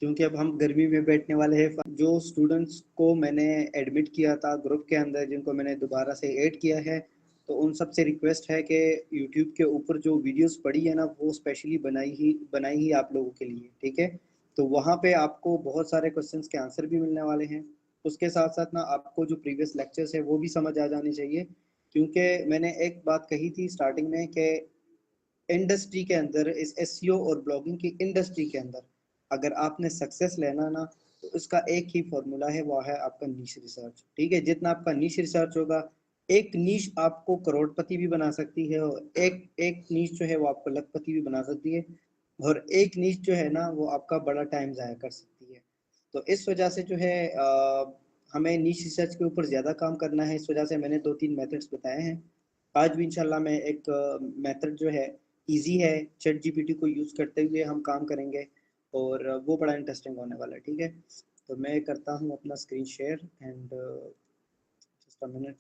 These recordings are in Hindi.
क्योंकि अब हम गर्मी में बैठने वाले हैं। जो स्टूडेंट्स को मैंने एडमिट किया था ग्रुप के अंदर, जिनको मैंने दोबारा से ऐड किया है, तो उन सब से रिक्वेस्ट है कि यूट्यूब के ऊपर जो वीडियोस पड़ी है ना, वो स्पेशली बनाई ही आप लोगों के लिए, ठीक है। तो वहाँ पे आपको बहुत सारे क्वेश्चंस के आंसर भी मिलने वाले हैं। उसके साथ साथ ना आपको जो प्रीवियस लेक्चर्स है वो भी समझ आ जाने चाहिए, क्योंकि मैंने एक बात कही थी स्टार्टिंग में कि इंडस्ट्री के अंदर, इस एसईओ और ब्लॉगिंग की इंडस्ट्री के अंदर अगर आपने सक्सेस लेना ना, तो इसका एक ही फॉर्मूला है, वो है आपका नीश रिसर्च, ठीक है। जितना आपका नीश रिसर्च होगा, एक नीश आपको करोड़पति भी बना सकती है, और एक एक नीश जो है वो आपको लखपति भी बना सकती है, और एक नीश जो है ना वो आपका बड़ा टाइम जाया कर सकती है। तो इस वजह से जो है हमें नीश रिसर्च के ऊपर ज़्यादा काम करना है। इस वजह से मैंने 2-3 मेथड्स बताए हैं। आज भी इंशाल्लाह मैं एक मेथड जो है इजी है, चैट जीपीटी को यूज़ करते हुए हम काम करेंगे, और वो बड़ा इंटरेस्टिंग होने वाला है, ठीक है। तो मैं करता हूँ अपना screen share and just a minute.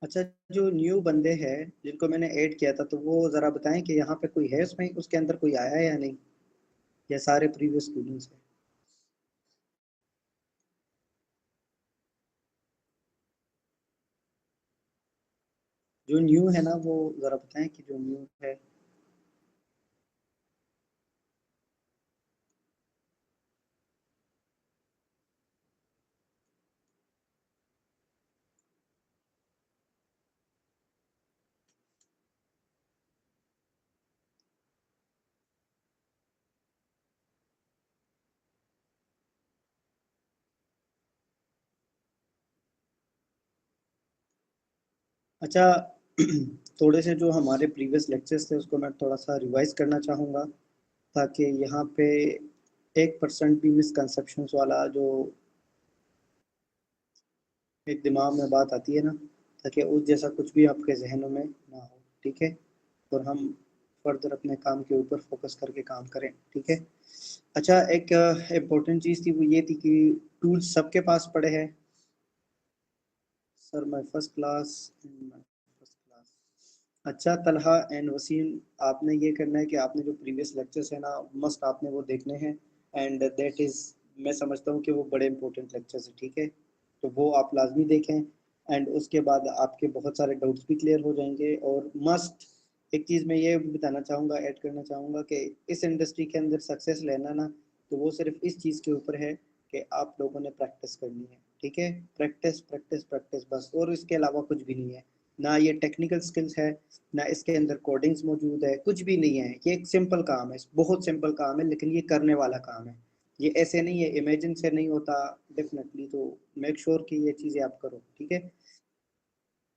अच्छा, जो न्यू बंदे हैं जिनको मैंने ऐड किया था, तो वो ज़रा बताएं कि यहाँ पे कोई है उसमें, उसके अंदर कोई आया है या नहीं, या सारे प्रीवियस स्टूडेंट्स हैं। जो न्यू है ना वो ज़रा बताएं कि जो न्यू है। अच्छा, थोड़े से जो हमारे प्रीवियस लेक्चर्स थे उसको मैं थोड़ा सा रिवाइज करना चाहूँगा, ताकि यहाँ पे 1% भी मिसकंसेप्शंस वाला जो एक दिमाग में बात आती है ना, ताकि उस जैसा कुछ भी आपके जहनों में ना हो, ठीक है। और हम फर्दर अपने काम के ऊपर फोकस करके काम करें, ठीक है। अच्छा, एक इम्पोर्टेंट चीज़ थी, वो ये थी कि टूल्स सबके पास पड़े हैं। सर माय फर्स्ट क्लास, अच्छा तलहा एंड वसीम, आपने ये करना है कि आपने जो प्रीवियस लेक्चर्स है ना, मस्ट आपने वो देखने हैं, एंड दैट इज़, मैं समझता हूँ कि वो बड़े इंपॉर्टेंट लेक्चर्स हैं, ठीक है। तो वो आप लाजमी देखें, एंड उसके बाद आपके बहुत सारे डाउट्स भी क्लियर हो जाएंगे। और मस्ट एक चीज़ मैं ये भी बताना चाहूँगा, ऐड करना चाहूँगा कि इस इंडस्ट्री के अंदर सक्सेस लेना ना, तो वो सिर्फ इस चीज़ के ऊपर है कि आप लोगों ने प्रैक्टिस करनी है, ठीक है। प्रैक्टिस प्रैक्टिस प्रैक्टिस बस, और इसके अलावा कुछ भी नहीं है। ना ये टेक्निकल स्किल्स है, ना इसके अंदर कोडिंग्स मौजूद है, कुछ भी नहीं है। ये एक सिंपल काम है, बहुत सिंपल काम है, लेकिन ये करने वाला काम है। ये ऐसे नहीं है, इमेजिन से नहीं होता डेफिनेटली। तो मेक श्योर कि ये चीज़ें आप करो, ठीक है।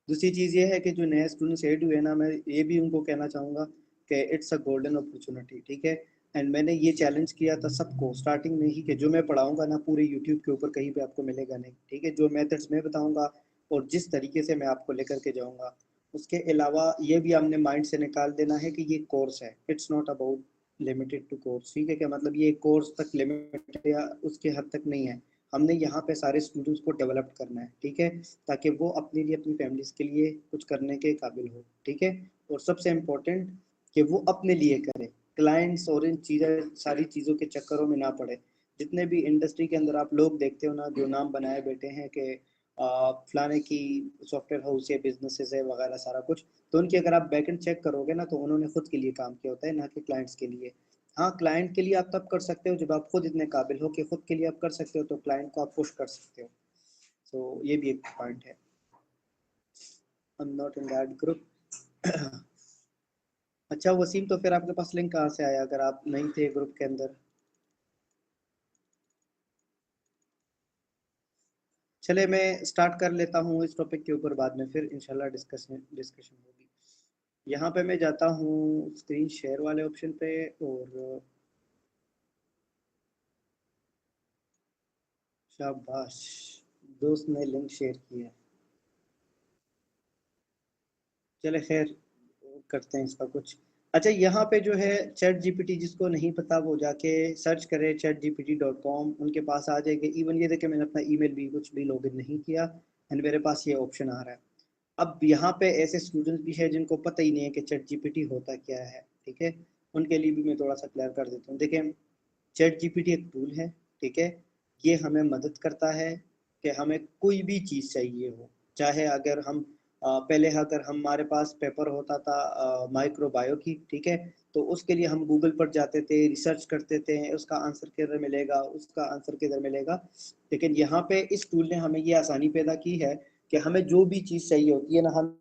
दूसरी चीज़ ये है कि जो नए स्टूडेंट्स ऐड हुए ना, मैं ये भी उनको कहना चाहूँगा कि इट्स अ गोल्डन अपॉर्चुनिटी, ठीक है। एंड मैंने ये चैलेंज किया था सबको स्टार्टिंग में ही कि जो मैं पढ़ाऊँगा ना पूरे यूट्यूब के ऊपर कहीं पे आपको मिलेगा नहीं, ठीक है। जो मेथड्स मैं बताऊँगा और जिस तरीके से मैं आपको लेकर के जाऊँगा, उसके अलावा ये भी हमने माइंड से निकाल देना है कि ये कोर्स है, it's not about limited to course, ठीक है। क्या मतलब ये कोर्स तक लिमिट या उसके हद तक नहीं है। हमने यहाँ पे सारे स्टूडेंट्स को डेवलप करना है, ठीक है, ताकि वो अपने लिए, अपनी फैमिलीज के लिए कुछ करने के काबिल हो, ठीक है। और सबसे इम्पोर्टेंट कि वो अपने लिए करे, क्लाइंट्स और इन चीज़ें सारी चीज़ों के चक्करों में ना पड़े। जितने भी इंडस्ट्री के अंदर आप लोग देखते हो ना, जो नाम बनाए बैठे हैं कि फलाने की सॉफ्टवेयर हाउस या बिजनेसेस है वगैरह सारा कुछ, तो उनकी अगर आप बैकएंड चेक करोगे ना, तो उन्होंने खुद के लिए काम किया होता है, ना कि क्लाइंट्स के लिए। हाँ, क्लाइंट के लिए आप तब कर सकते हो जब आप खुद इतने काबिल हो कि खुद के लिए आप कर सकते हो, तो क्लाइंट को आप पुश कर सकते हो। तो ये भी एक पॉइंट है। I am not in that group. अच्छा वसीम, तो फिर आपके पास लिंक कहाँ से आया अगर आप नहीं थे ग्रुप के अंदर? चले मैं स्टार्ट कर लेता हूँ इस टॉपिक के ऊपर, बाद में फिर इंशाल्लाह डिस्कशन डिस्कशन होगी। यहाँ पे मैं जाता हूँ स्क्रीन शेयर वाले ऑप्शन पे, और शाबाश, दोस्त ने लिंक शेयर किया है। चले खैर, करते हैं इसका कुछ। अच्छा, यहाँ पे जो है चैट जीपीटी, जिसको नहीं पता वो जाके सर्च करे chatgpt.com, उनके पास आ जाएगा। इवन ये देखे मैंने अपना ईमेल भी कुछ भी लॉगिन नहीं किया एंड मेरे पास ये ऑप्शन आ रहा है। अब यहाँ पे ऐसे स्टूडेंट्स भी है जिनको पता ही नहीं है कि चैट जीपीटी होता क्या है, ठीक है। उनके लिए भी मैं थोड़ा सा क्लियर कर देता हूँ। देखिए, चैट जीपीटी एक टूल है, ठीक है। ये हमें मदद करता है कि हमें कोई भी चीज़ चाहिए हो, चाहे अगर हम पहले अगर हमारे पास पेपर होता था माइक्रोबायो की, ठीक है, तो उसके लिए हम गूगल पर जाते थे, रिसर्च करते थे, उसका आंसर किधर मिलेगा, उसका आंसर किधर मिलेगा। लेकिन यहाँ पे इस टूल ने हमें ये आसानी पैदा की है कि हमें जो भी चीज़ चाहिए होती है ना, हम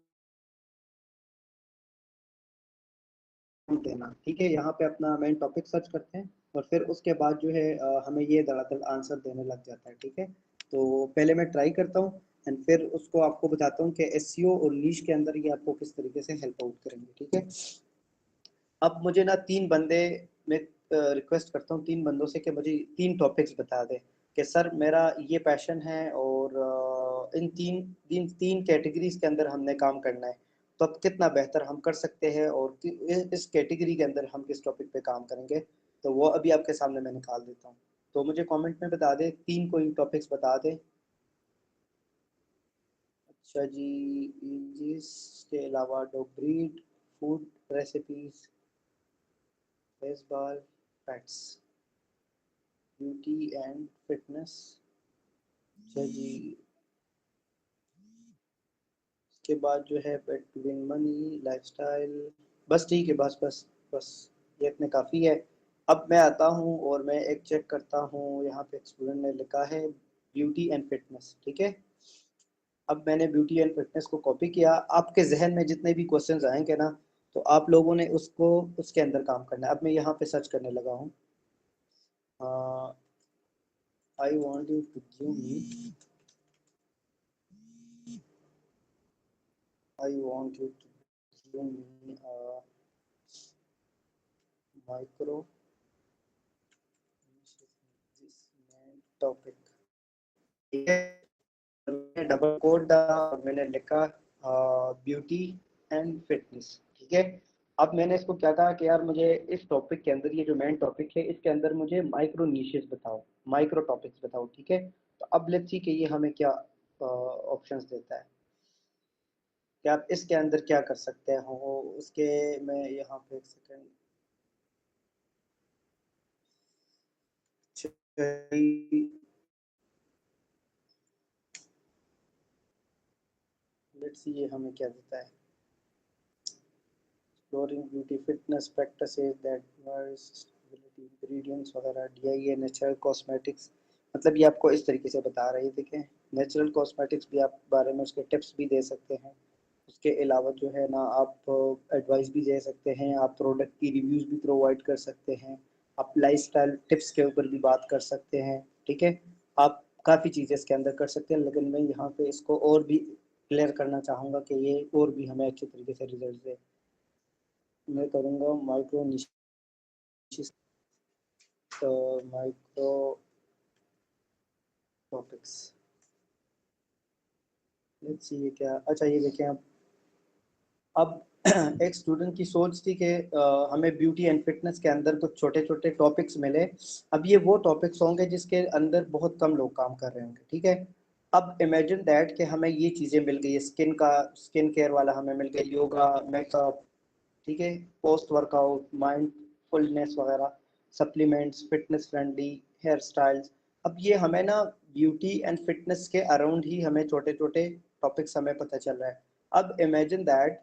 देना, ठीक है। यहाँ पे अपना मेन टॉपिक सर्च करते हैं और फिर उसके बाद जो है हमें ये धड़ाधड़ आंसर देने लग जाता है, ठीक है। तो पहले मैं ट्राई करता हूँ एंड फिर उसको आपको बताता हूँ कि एसईओ और नीश के अंदर ये आपको किस तरीके से हेल्प आउट करेंगे, ठीक है। अब मुझे ना तीन बंदे, मैं रिक्वेस्ट करता हूँ तीन बंदों से कि मुझे तीन टॉपिक्स बता दें कि सर मेरा ये पैशन है और इन तीन तीन कैटेगरीज के अंदर हमने काम करना है, तो अब कितना बेहतर हम कर सकते हैं और इस कैटेगरी के अंदर हम किस टॉपिक पे काम करेंगे। तो वो अभी आपके सामने मैं निकाल देता हूँ। तो मुझे कमेंट में बता दें, तीन कोई टॉपिक्स बता दें। अच्छा जी, इसके अलावा dog breed, food recipes, baseball, pets, beauty and fitness. अच्छा जी, उसके बाद जो है पेट विन मनी, लाइफस्टाइल। बस ठीक है, बस ये इतने काफ़ी है। अब मैं आता हूँ और मैं एक चेक करता हूँ, यहाँ पे स्टूडेंट ने लिखा है ब्यूटी एंड फिटनेस, ठीक है। अब मैंने ब्यूटी एंड फिटनेस को कॉपी किया। आपके जहन में जितने भी क्वेश्चंस आएंगे ना, तो आप लोगों ने उसको उसके अंदर काम करना है। अब मैं यहाँ पे सर्च करने लगा हूँ, I want you to give me, I want you to give me micro topic, ठीक है। मैंने डबल कोड डाला और मैंने लिखा ब्यूटी एंड फिटनेस, ठीक है। अब मैंने इसको क्या कहा कि यार मुझे इस टॉपिक के अंदर, ये जो मेन टॉपिक है इसके अंदर मुझे माइक्रो नीशेस बताओ, माइक्रो टॉपिक्स बताओ, ठीक है। तो अब लेट्स सी कि ये हमें क्या ऑप्शंस देता है कि आप इसके अंदर क्या कर सकते हो उसके। मैं यहाँ पे एक सेकेंड, लेट्स सी ये हमें क्या देता है। exploring beauty fitness practices that nourish sustainability ingredients वगैरह, DIA नेचुरल कॉस्मेटिक्स। मतलब ये आपको इस तरीके से बता रही है, देखें। नेचुरल कॉस्मेटिक्स भी आप बारे में उसके टिप्स भी दे सकते हैं। उसके अलावा जो है ना, आप एडवाइस भी दे सकते हैं, आप प्रोडक्ट की रिव्यूज़ भी प्रोवाइड कर सकते हैं, आप लाइफस्टाइल टिप्स के ऊपर भी बात कर सकते हैं, ठीक है। आप काफ़ी चीज़ें इसके अंदर कर सकते हैं, लेकिन मैं यहाँ पे इसको और भी क्लियर करना चाहूँगा कि ये और भी हमें अच्छे तरीके से रिजल्ट दे। मैं करूँगा micro niches, micro topics. Let's see ये क्या, अच्छा ये देखें। अब एक स्टूडेंट की सोच थी कि हमें ब्यूटी एंड फिटनेस के अंदर कुछ छोटे छोटे टॉपिक्स मिले। अब ये वो टॉपिक्स होंगे जिसके अंदर बहुत कम लोग काम कर रहे होंगे, ठीक है। अब इमेजिन दैट कि हमें ये चीज़ें मिल गई, स्किन केयर वाला हमें मिल गया, योगा, मेकअप, ठीक है, पोस्ट वर्कआउट, माइंडफुलनेस वगैरह, supplements, fitness friendly hairstyles. अब ये हमें ना ब्यूटी एंड फिटनेस के अराउंड ही हमें छोटे छोटे टॉपिक्स हमें पता चल रहा है। अब इमेजिन दैट,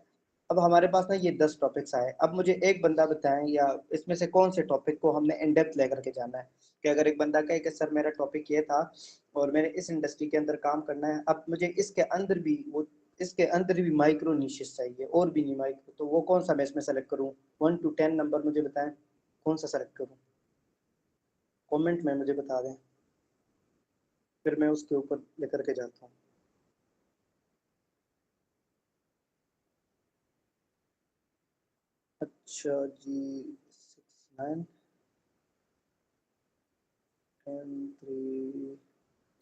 अब हमारे पास ना ये 10 टॉपिक्स आए। अब मुझे एक बंदा बताएं या इसमें से कौन से टॉपिक को हमने इन डेप्थ लेकर के जाना है। कि अगर एक बंदा कहे कि सर मेरा टॉपिक ये था और मैंने इस इंडस्ट्री के अंदर काम करना है, अब मुझे इसके अंदर भी वो, इसके अंदर भी माइक्रो निशेस चाहिए और भी नहीं माइक्रो, तो वो कौन सा मैं इसमें सेलेक्ट करूँ। 1 to 10 नंबर मुझे बताएं, कौन सा सेलेक्ट करूँ, कमेंट में मुझे बता दें, फिर मैं उसके ऊपर लेकर के जाता हूँ। अच्छा जी, 6, 9, 10, 3,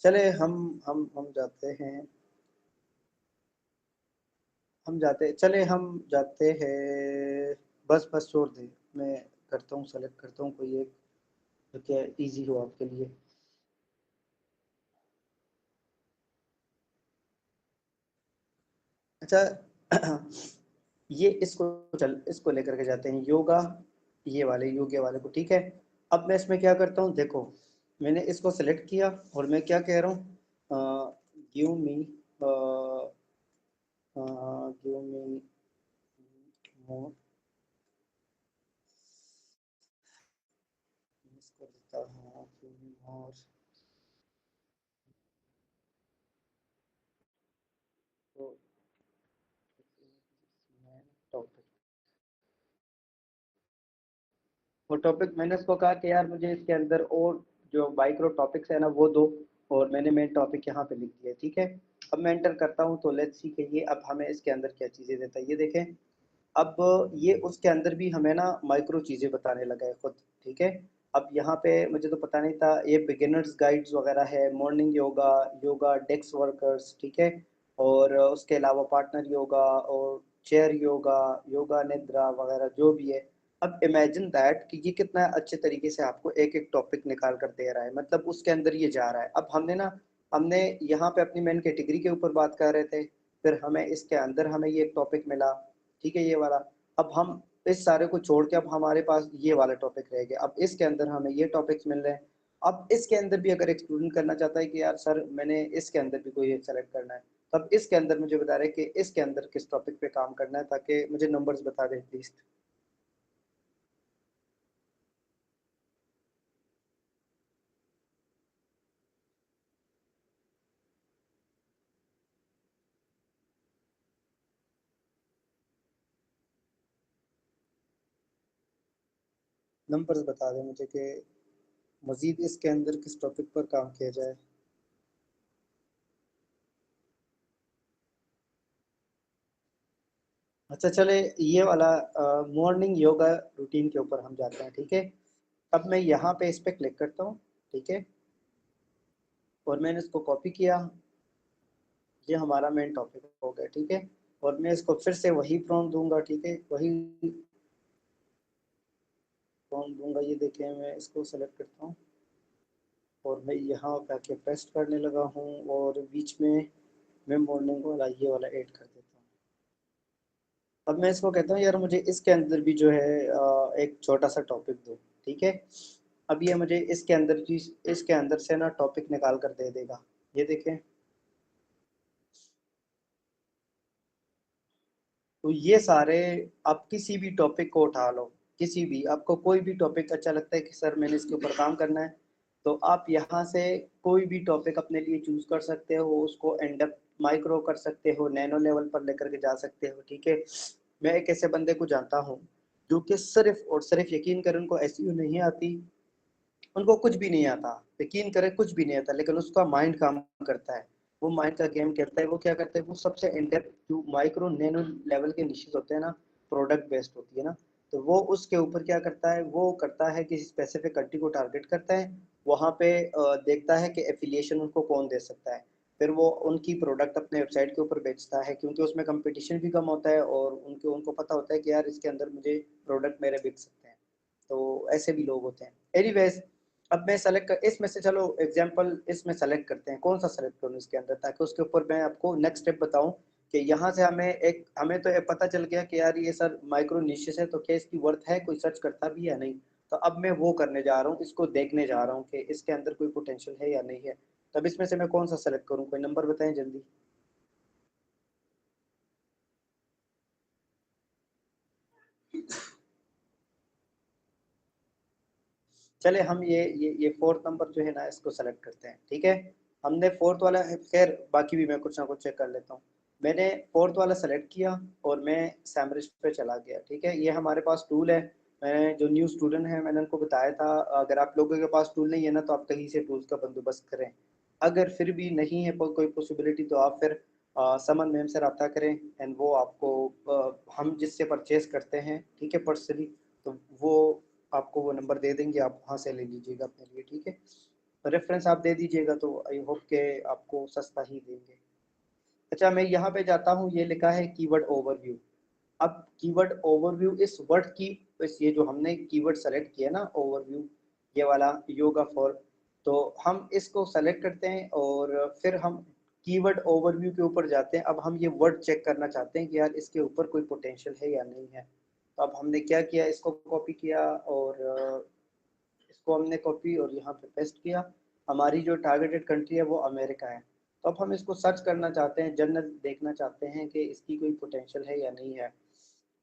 चले हम जाते हैं, हम जाते चले हम जाते हैं बस बस छोड़ दे, मैं करता हूँ, सेलेक्ट करता हूँ कोई एक जो क्या इजी हो आपके लिए। अच्छा ये इसको, चल इसको लेकर के जाते हैं योगा, ये वाले योगा वाले को, ठीक है। अब मैं इसमें क्या करता हूँ, देखो मैंने इसको सेलेक्ट किया और मैं क्या कह रहा हूँ, गिव मी, गिव मी मोर, इसको देता हूँ गिव मी मोर, तो टॉपिक, वो टॉपिक मैंने उसको कहा कि यार मुझे इसके अंदर और जो माइक्रो टॉपिक्स है ना वो दो, और मैंने मेन टॉपिक यहाँ पे लिख दिया, ठीक है। अब मैं एंटर करता हूँ तो लेट्स सी कि ये अब हमें इसके अंदर क्या चीज़ें देता है, ये देखें। अब ये उसके अंदर भी हमें ना माइक्रो चीज़ें बताने लगा है खुद, ठीक है। अब यहाँ पे मुझे तो पता नहीं था, ये बिगिनर्स गाइड्स वगैरह है, morning yoga, yoga desk workers, ठीक है। और उसके अलावा पार्टनर योगा और चेयर योगा, योगा निद्रा वगैरह जो भी है। अब इमेजिन दैट कि ये कितना अच्छे तरीके से आपको एक एक टॉपिक निकाल कर दे रहा है, मतलब उसके अंदर ये जा रहा है। अब हमने ना, हमने यहाँ पे अपनी मेन कैटेगरी के ऊपर बात कर रहे थे, फिर हमें इसके अंदर हमें ये टॉपिक मिला, ठीक है, ये वाला। अब हम इस सारे को छोड़ के अब हमारे पास ये वाला टॉपिक रह गया, अब इसके अंदर हमें ये टॉपिक्स मिल रहे हैं। अब इसके अंदर भी अगर एक स्टूडेंट करना चाहता है कि यार सर मैंने इसके अंदर भी कोई एक सेलेक्ट करना है, तब इसके अंदर मुझे बता रहे हैं कि इसके अंदर किस टॉपिक पे काम करना है, ताकि मुझे नंबर्स बता दें प्लीज। नंबर्स बता दें मुझे कि मजीद इसके अंदर किस टॉपिक पर काम किया जाए। अच्छा चले, ये वाला मॉर्निंग योगा रूटीन के ऊपर हम जाते हैं, ठीक है। अब मैं यहाँ पे इस पे क्लिक करता हूँ, ठीक है, और मैंने इसको कॉपी किया, ये हमारा मेन टॉपिक हो गया, ठीक है। और मैं इसको फिर से वही प्रॉम्प्ट दूंगा, ठीक है, वही प्रॉम्प्ट दूंगा, ये देखें मैं इसको सेलेक्ट करता हूँ और मैं यहाँ पे आके पेस्ट करने लगा हूँ, और बीच में मैं मॉर्निंग वाला ये वाला ऐड कर देता हूँ। अब मैं इसको कहता हूँ यार मुझे इसके अंदर भी जो है एक छोटा सा टॉपिक दो, ठीक है। अब ये मुझे इसके अंदर की, इसके अंदर से ना टॉपिक निकाल कर दे देगा, ये देखें। तो ये सारे, आप किसी भी टॉपिक को उठा लो, किसी भी आपको कोई भी टॉपिक अच्छा लगता है कि सर मैंने इसके ऊपर काम करना है, तो आप यहाँ से कोई भी टॉपिक अपने लिए चूज कर सकते हो, उसको एंड अप माइक्रो कर सकते हो, नैनो लेवल पर लेकर के जा सकते हो, ठीक है। मैं एक ऐसे बंदे को जानता हूँ जो कि सिर्फ और सिर्फ, यकीन करें उनको एसईओ नहीं आती, उनको कुछ भी नहीं आता, यकीन करें कुछ भी नहीं आता, लेकिन उसका माइंड काम करता है, वो माइंड का गेम खेलता है। वो क्या करता है, वो सबसे इनडेप्थ जो माइक्रो नैनो लेवल के निश्चित होते हैं ना, प्रोडक्ट बेस्ड होती है ना, तो वो उसके ऊपर क्या करता है, वो करता है किसी स्पेसिफिक कंट्री को टारगेट करता है, वहाँ पे देखता है कि एफिलिएशन उनको कौन दे सकता है, फिर वो उनकी प्रोडक्ट अपने वेबसाइट के ऊपर बेचता है, क्योंकि उसमें कंपटीशन भी कम होता है, और उनके उनको पता होता है कि यार इसके अंदर मुझे प्रोडक्ट मेरे बिक सकते हैं। तो ऐसे भी लोग होते हैं। एनीवेज, अब मैं सेलेक्ट कर, इसमें से चलो एग्जांपल इसमें सेलेक्ट करते हैं, कौन सा सेलेक्ट करूँ इसके अंदर, ताकि उसके ऊपर मैं आपको नेक्स्ट स्टेप बताऊं कि यहाँ से हमें एक, हमें तो ये पता चल गया कि यार ये सर माइक्रो निशेस है, तो क्या इसकी वर्थ है, कोई सर्च करता भी है नहीं। तो अब मैं वो करने जा रहा हूँ, इसको देखने जा रहा हूँ कि इसके अंदर कोई पोटेंशियल है या नहीं है। तब इसमें से मैं कौन सा सेलेक्ट करूँ, कोई नंबर बताएं जल्दी। चले हम ये फोर्थ नंबर जो है ना इसको सेलेक्ट करते हैं, ठीक है। हमने फोर्थ वाला है, खैर बाकी भी मैं कुछ ना कुछ चेक कर लेता हूँ। मैंने फोर्थ वाला सेलेक्ट किया और मैं सैमरिस्ट पे चला गया, ठीक है। ये हमारे पास टूल है, मैं जो न्यू स्टूडेंट है मैंने उनको बताया था, अगर आप लोगों के पास टूल नहीं है ना तो आप कहीं से टूल्स का बंदोबस्त करें। अगर फिर भी नहीं है कोई पॉसिबिलिटी, तो आप फिर समन मैम से रब्ता करें, एंड वो आपको हम जिससे परचेज करते हैं, ठीक है, पर्सनली, तो वो आपको वो नंबर दे देंगे, आप वहाँ से ले लीजिएगा अपने लिए, ठीक है। रेफरेंस आप दे दीजिएगा, तो आई होप के आपको सस्ता ही देंगे। अच्छा मैं यहाँ पे जाता हूँ, ये लिखा है कीवर्ड ओवरव्यू, अब कीवर्ड ओवरव्यू इस वर्ड की, इस ये जो हमने कीवर्ड सेलेक्ट किया ना ओवरव्यू, ये वाला योगा फॉर, तो हम इसको सेलेक्ट करते हैं और फिर हम कीवर्ड ओवरव्यू के ऊपर जाते हैं। अब हम ये वर्ड चेक करना चाहते हैं कि यार इसके ऊपर कोई पोटेंशियल है या नहीं है। तो अब हमने क्या किया, इसको कॉपी किया और इसको हमने कॉपी और यहाँ पे पेस्ट किया। हमारी जो टारगेटेड कंट्री है वो अमेरिका है। तो अब हम इसको सर्च करना चाहते हैं, जनरल देखना चाहते हैं कि इसकी कोई पोटेंशियल है या नहीं है।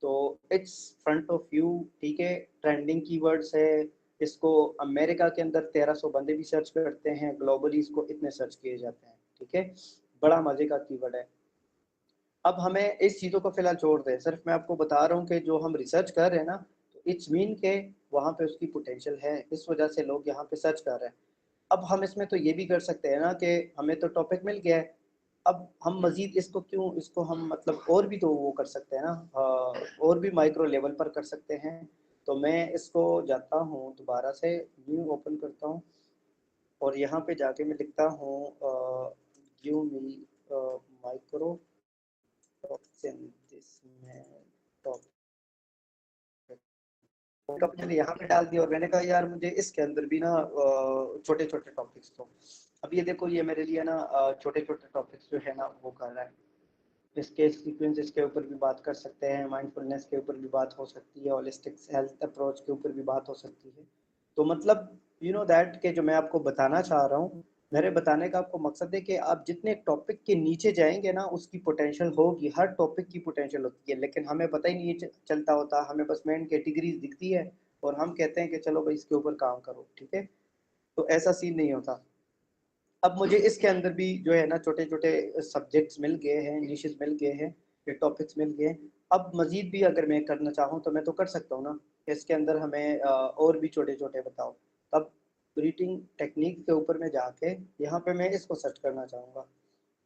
तो इट्स फ्रंट ऑफ यू, ठीक है, ट्रेंडिंग कीवर्ड्स है। इसको अमेरिका के अंदर 1300 बंदे भी सर्च करते हैं, ग्लोबली इसको इतने सर्च किए जाते हैं, ठीक है। बड़ा मजे का कीवर्ड है। अब हमें इस चीज़ों को फिलहाल छोड़ दें, सिर्फ मैं आपको बता रहा हूँ कि जो हम रिसर्च कर रहे हैं ना, तो इट्स मीन के वहाँ पे उसकी पोटेंशियल है, इस वजह से लोग यहाँ पे सर्च कर रहे हैं। अब हम इसमें तो ये भी कर सकते हैं ना कि हमें तो टॉपिक मिल गया है, अब हम मजीद इसको क्यों, इसको हम मतलब और भी तो वो कर सकते हैं ना, और भी माइक्रो लेवल पर कर सकते हैं। तो मैं इसको जाता हूँ दोबारा से, न्यू ओपन करता हूँ और यहाँ पे जाके मैं लिखता हूँ give me micro in this में टॉपिक मैंने यहाँ पे डाल दिया और मैंने कहा यार मुझे इसके अंदर भी ना छोटे छोटे टॉपिक्स तो, अब ये देखो ये मेरे लिए ना छोटे छोटे टॉपिक्स जो है ना वो कर रहा है। इसके सीक्वेंसेस के ऊपर भी बात कर सकते हैं, माइंडफुलनेस के ऊपर भी बात हो सकती है, होलिस्टिक हेल्थ अप्रोच के ऊपर भी बात हो सकती है। तो मतलब यू नो दैट के जो मैं आपको बताना चाह रहा हूँ, मेरे बताने का आपको मकसद है कि आप जितने टॉपिक के नीचे जाएंगे ना उसकी पोटेंशियल होगी, हर टॉपिक की पोटेंशियल होती है, लेकिन हमें पता ही नहीं चलता होता, हमें बस मेन कैटेगरीज दिखती है और हम कहते हैं कि चलो भाई इसके ऊपर काम करो, ठीक है। तो ऐसा सीन नहीं होता। अब मुझे इसके अंदर भी जो है ना छोटे छोटे सब्जेक्ट्स मिल गए हैं, निशेस मिल गए हैं, ये टॉपिक्स मिल गए हैं। अब मजीद भी अगर मैं करना चाहूँ तो मैं तो कर सकता हूँ ना, इसके अंदर हमें और भी छोटे छोटे बताओ। तब ब्रीथिंग टेक्निक के ऊपर मैं जाके यहाँ पे मैं इसको सर्च करना चाहूँगा,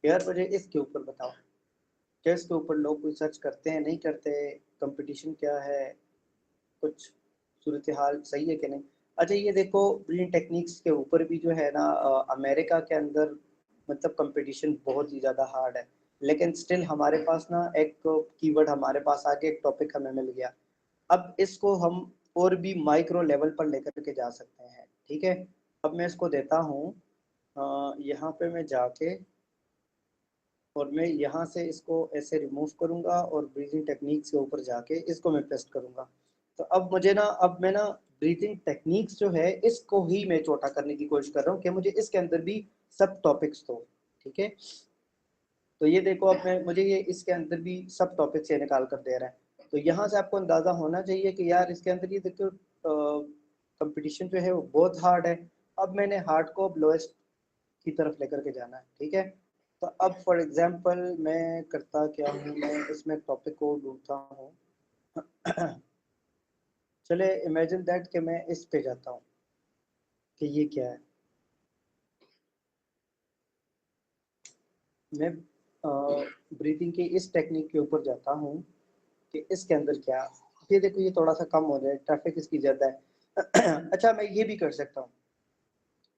यार मुझे इसके ऊपर बताओ, क्या इसके ऊपर लोग कोई सर्च करते हैं नहीं करते, कंपटीशन क्या है, कुछ सूरत हाल सही है कि नहीं। अच्छा ये देखो ब्रीडिंग टेक्निक्स के ऊपर भी जो है ना अमेरिका के अंदर मतलब कंपटीशन बहुत ही ज़्यादा हार्ड है, लेकिन स्टिल हमारे पास ना एक कीवर्ड हमारे पास आके एक टॉपिक हमें मिल गया। अब इसको हम और भी माइक्रो लेवल पर लेकर के जा सकते हैं, ठीक है। अब मैं इसको देता हूँ यहाँ पे मैं जाके और मैं यहाँ से इसको ऐसे रिमूव करूँगा और ब्रीथिंग टेक्निक्स के ऊपर जाके इसको मैं पेस्ट करूँगा। तो अब मुझे ना, अब मैं ना ब्रीथिंग टेक्निक्स जो है इसको ही मैं छोटा करने की कोशिश कर रहा हूँ कि मुझे इसके अंदर भी सब टॉपिक्स दो, ठीक है। तो ये देखो अब मैं, मुझे ये इसके अंदर भी सब टॉपिक्स ये निकाल कर दे रहा है। तो यहाँ से आपको अंदाज़ा होना चाहिए कि यार इसके अंदर ये देखो कंपटीशन जो है वो बहुत हार्ड है। अब मैंने हार्ड को अब लोएस्ट की तरफ लेकर के जाना है, ठीक है। तो अब फॉर एग्जांपल मैं करता क्या हूँ, मैं इसमें टॉपिक को ढूंढता हूँ चले इमेजिन दैट कि मैं इस पे जाता हूँ कि ये क्या है, मैं ब्रीथिंग की इस टेक्निक के ऊपर जाता हूँ कि इसके अंदर क्या, ये देखो ये थोड़ा सा कम हो जाए, ट्रैफिक इसकी ज़्यादा है अच्छा मैं ये भी कर सकता हूँ,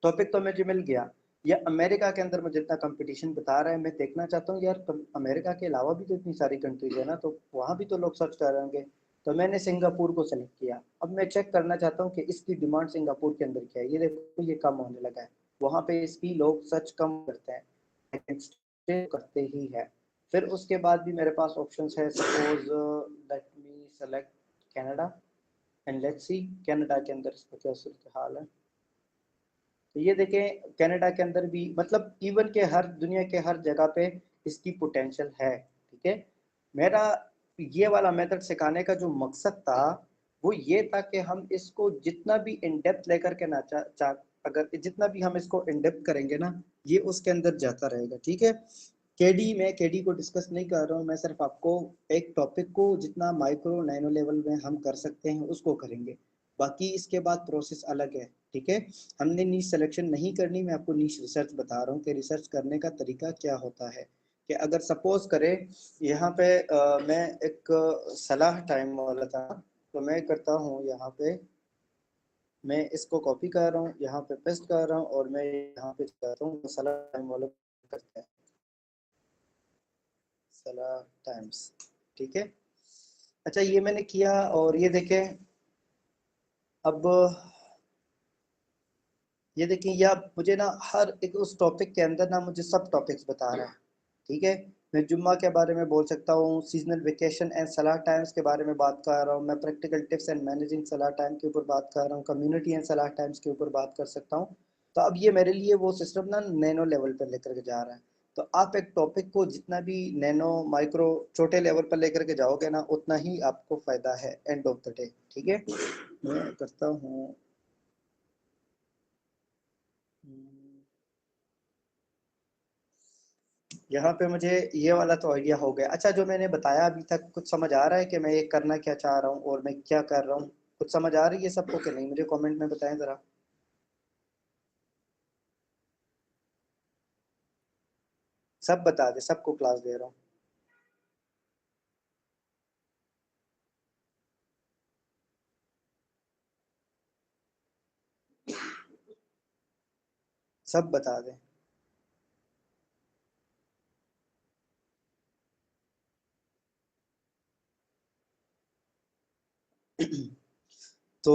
टॉपिक तो मुझे मिल गया, ये अमेरिका के अंदर मुझे इतना कंपटीशन बता रहा है, मैं देखना चाहता हूँ यार अमेरिका के अलावा भी तो इतनी सारी कंट्रीज है ना, तो वहाँ भी तो लोग सर्च कर रहे होंगे। तो मैंने सिंगापुर को सेलेक्ट किया। अब मैं चेक करना चाहता हूँ कि इसकी डिमांड सिंगापुर के अंदर क्या है, ये देखो ये कम होने लगा है, वहाँ पे इसकी लोग सर्च कम करते हैं लेकिन still करते ही है। फिर उसके बाद भी मेरे पास ऑप्शंस है, suppose let me select Canada and let's see Canada के अंदर इसका क्या सूरत हाल है। तो ये देखें कनाडा के अंदर भी मतलब इवन के हर दुनिया के हर जगह पे इसकी पोटेंशियल है, ठीक है। मेरा ये वाला मेथड सिखाने का जो मकसद था वो ये था कि हम इसको जितना भी इन डेप्थ लेकर के ना अगर जितना भी हम इसको इन डेप्थ करेंगे ना ये उसके अंदर जाता रहेगा, ठीक है। केडी, मैं केडी को डिस्कस नहीं कर रहा हूँ, मैं सिर्फ आपको एक टॉपिक को जितना माइक्रो नैनो लेवल में हम कर सकते हैं उसको करेंगे, बाकी इसके बाद प्रोसेस अलग है, ठीक है। हमने नीश सिलेक्शन नहीं करनी, मैं आपको नीश रिसर्च बता रहा हूँ कि रिसर्च करने का तरीका क्या होता है। कि अगर सपोज करें यहाँ पे मैं एक सलाह टाइम वाला था, तो मैं करता हूँ यहाँ पे, मैं इसको कॉपी कर रहा हूँ यहाँ पे पेस्ट कर रहा हूँ और मैं यहाँ पे चाहता हूँ सलाह टाइम वाला करते हैं, सलाह टाइम्स, ठीक है। अच्छा ये मैंने किया, और ये देखें अब, ये देखिए या मुझे ना हर एक उस टॉपिक के अंदर ना मुझे सब टॉपिक्स बता रहा है, ठीक है। मैं जुम्मा के बारे में बोल सकता हूँ, सीजनल वेकेशन एंड सलाह टाइम्स के बारे में बात कर रहा हूँ, मैं प्रैक्टिकल टिप्स एंड मैनेजिंग सलाह टाइम के ऊपर बात कर रहा हूँ, कम्युनिटी एंड सलाह टाइम्स के ऊपर बात कर सकता हूँ। तो अब ये मेरे लिए वो सिस्टम ना नैनो लेवल पर लेकर के जा रहा है। तो आप एक टॉपिक को जितना भी नैनो माइक्रो छोटे लेवल पर लेकर के जाओगे ना, उतना ही आपको फायदा है एंड ऑफ द डे, ठीक है। मैं करता हूँ, यहाँ पे मुझे ये वाला तो आइडिया हो गया। अच्छा जो मैंने बताया अभी तक, कुछ समझ आ रहा है कि मैं ये करना क्या चाह रहा हूँ और मैं क्या कर रहा हूँ? कुछ समझ आ रही है सबको कि नहीं? मुझे कमेंट में बताएं ज़रा। सब बता दे, सबको क्लास दे रहा हूँ। सब बता दे। तो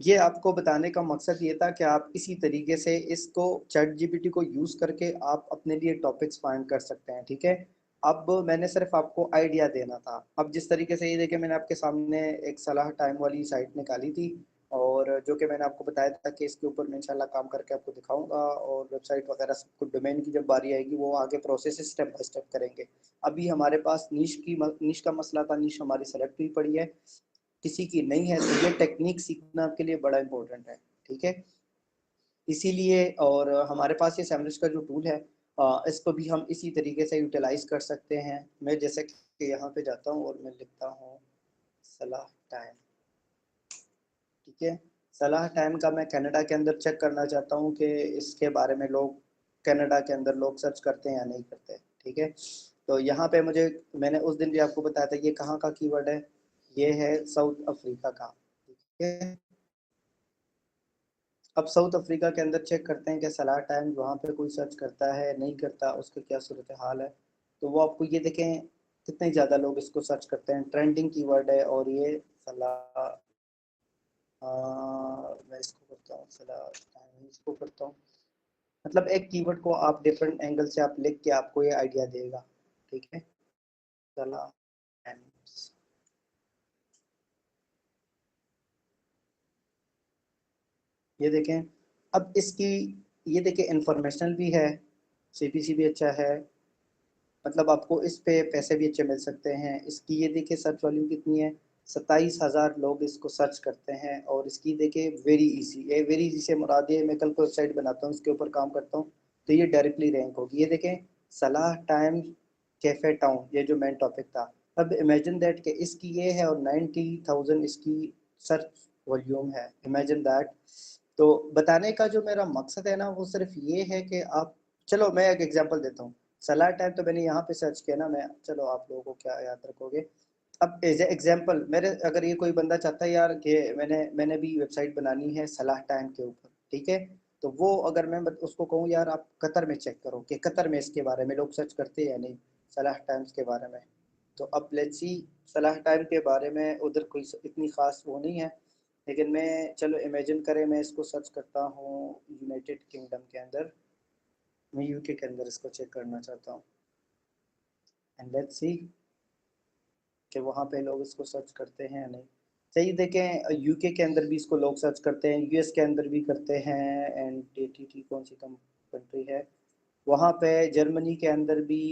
ये आपको बताने का मकसद ये था कि आप इसी तरीके से इसको चैट जीपीटी को यूज़ करके आप अपने लिए टॉपिक्स फाइंड कर सकते हैं, ठीक है। अब मैंने सिर्फ आपको आइडिया देना था। अब जिस तरीके से ये देखिए मैंने आपके सामने एक सलाह टाइम वाली साइट निकाली थी, और जो कि मैंने आपको बताया था कि इसके ऊपर मैं इंशाल्लाह काम करके आपको दिखाऊंगा, और वेबसाइट वगैरह सब कुछ डोमेन की जब बारी आएगी वो आगे प्रोसेस स्टेप बाय स्टेप करेंगे। अभी हमारे पास नीश का मसला था, नीश हमारी सेलेक्ट हुई पड़ी है, किसी की नहीं है, तो ये टेक्निक सीखना आपके लिए बड़ा इंपॉर्टेंट है, ठीक है। इसीलिए और हमारे पास ये सैमरिश का जो टूल है, इसको भी हम इसी तरीके से यूटिलाइज कर सकते हैं। मैं जैसे कि यहाँ पे जाता हूँ और मैं लिखता हूँ सलाह टाइम, ठीक है। सलाह टाइम का मैं कनाडा के अंदर चेक करना चाहता हूँ कि इसके बारे में लोग कनाडा के अंदर लोग सर्च करते हैं या नहीं करते, ठीक है। तो यहाँ पे मुझे, मैंने उस दिन भी आपको बताया था ये कहाँ का कीवर्ड है, ये है साउथ अफ्रीका का, ठीक है। अब साउथ अफ्रीका के अंदर चेक करते हैं कि सलाह टाइम्स वहाँ पे कोई सर्च करता है नहीं करता, उसका क्या सूरत हाल है। तो वो आपको ये देखें कितने ज़्यादा लोग इसको सर्च करते हैं, ट्रेंडिंग कीवर्ड है। और ये सलाह, मैं इसको करता हूँ सलाह टाइम, इसको करता हूँ। मतलब एक कीवर्ड को आप डिफरेंट एंगल से आप लिख के आपको ये आइडिया देगा, ठीक है। सलाह टाइम्स, ये देखें। अब इसकी, ये देखें इंफॉर्मेशनल भी है, सीपीसी भी अच्छा है, मतलब आपको इस पे पैसे भी अच्छे मिल सकते हैं। इसकी ये देखिए सर्च वैल्यू कितनी है, 27,000 लोग इसको सर्च करते हैं। और इसकी देखिए वेरी इजी, ये वेरी इजी से मुराद है, मैं कल को वेबसाइट बनाता हूँ उसके ऊपर काम करता हूँ तो ये डायरेक्टली रैंक होगी। ये देखें सलाह टाइम कैफे टाउन, ये जो मेन टॉपिक था। अब इमेजिन दैट कि इसकी ये है और 90,000 इसकी सर्च वॉल्यूम है, इमेजिन दैट। तो बताने का जो मेरा मकसद है ना वो सिर्फ ये है कि आप, चलो मैं एक एग्जांपल देता हूँ। सलाह टाइम तो मैंने यहाँ पे सर्च किया ना, मैं, चलो आप लोगों को क्या याद रखोगे। अब एज एग्जांपल मेरे, अगर ये कोई बंदा चाहता है यार कि मैंने भी वेबसाइट बनानी है सलाह टाइम के ऊपर, ठीक है। तो वो अगर मैं उसको कहूँ यार आप कतर में चेक करो कि कतर में इसके बारे में लोग सर्च करते हैं या नहीं, सलाह टाइम्स के बारे में। तो अब लेट्स सी, सलाह टाइम के बारे में उधर कोई इतनी खास वो नहीं है, लेकिन मैं, चलो इमेजिन करें मैं इसको सर्च करता हूँ यूनाइटेड किंगडम के अंदर, मैं यूके के अंदर इसको चेक करना चाहता हूँ, एंड लेट्स सी कि वहाँ पे लोग इसको सर्च करते हैं या नहीं। सही देखें यूके के अंदर भी इसको लोग सर्च करते हैं, यूएस के अंदर भी करते हैं, एंड टीटी कौन सी कम कंट्री है वहाँ पे, जर्मनी के अंदर भी,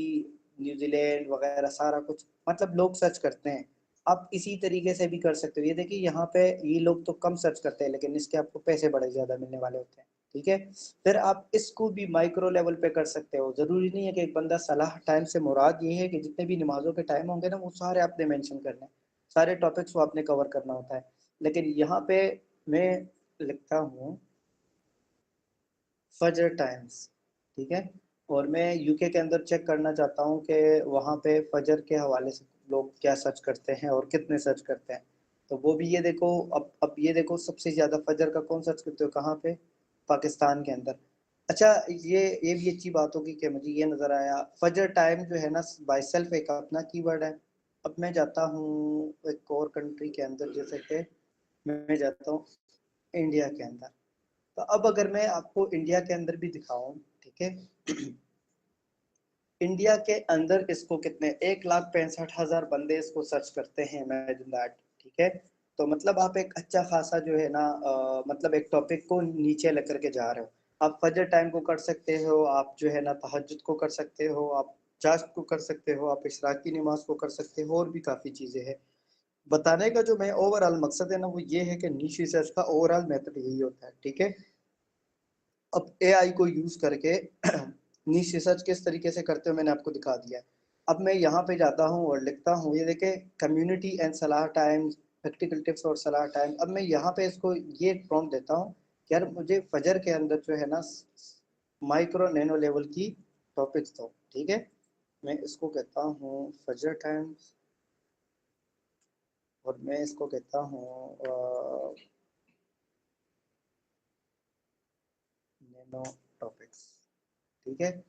न्यूजीलैंड वगैरह सारा कुछ, मतलब लोग सर्च करते हैं। आप इसी तरीके से भी कर सकते हो। ये देखिए यहाँ पे ये लोग तो कम सर्च करते हैं लेकिन इसके आपको पैसे बड़े ज़्यादा मिलने वाले होते हैं, ठीक है। फिर आप इसको भी माइक्रो लेवल पे कर सकते हो। ज़रूरी नहीं है कि एक बंदा, सलाह टाइम से मुराद ये है कि जितने भी नमाजों के टाइम होंगे ना वो सारे आपने मेंशन करने हैं, सारे टॉपिक्स वो आपने कवर करना होता है। लेकिन यहाँ पे मैं लिखता हूँ फजर टाइम्स, ठीक है। और मैं यूके के अंदर चेक करना चाहता हूँ कि वहाँ पे फजर के हवाले से लोग क्या सर्च करते हैं और कितने सर्च करते हैं। तो वो भी ये देखो, अब ये देखो सबसे ज़्यादा फजर का कौन सर्च करते हो कहाँ पे, पाकिस्तान के अंदर। अच्छा ये भी अच्छी बात होगी कि मुझे ये नज़र आया, फजर टाइम जो है ना बाई सेल्फ एक अपना कीवर्ड है, अब मैं जाता हूँ एक और कंट्री के अंदर, जैसे कि मैं जाता हूँ इंडिया के अंदर। तो अब अगर मैं आपको इंडिया के अंदर भी दिखाऊं, ठीक है, इंडिया के अंदर इसको कितने 1,65,000 बंदे इसको सर्च करते हैं, इमेजिन दैट, ठीक है। तो मतलब आप एक अच्छा खासा जो है ना मतलब एक टॉपिक को नीचे लेकर के जा रहे हो। आप फजर टाइम को कर सकते हो, आप जो है ना तहज्जुद को कर सकते हो, आप चाश्त को कर सकते हो, आप इशराक की नमाज को कर सकते हो, और भी काफ़ी चीज़ें हैं। बताने का जो मैं ओवरऑल मकसद है ना वो ये है कि नीश रिसर्च का ओवरऑल मेथड यही होता है, ठीक है। अब एआई को यूज करके नीश रिसर्च किस तरीके से करते हो मैंने आपको दिखा दिया है। अब मैं यहाँ पे जाता हूँ और लिखता हूँ, ये देखे कम्युनिटी एंड सलाह टाइम्स, प्रैक्टिकल टिप्स और सलाह टाइम। अब मैं यहाँ पे इसको ये प्रॉम्प्ट देता हूँ कि यार मुझे फजर के अंदर जो है ना माइक्रो नैनो लेवल की टॉपिक्स दो, ठीक है। मैं इसको कहता हूँ फजर टाइम्स, और मैं इसको कहता हूँ नैनो टॉपिक्स, ठीक है।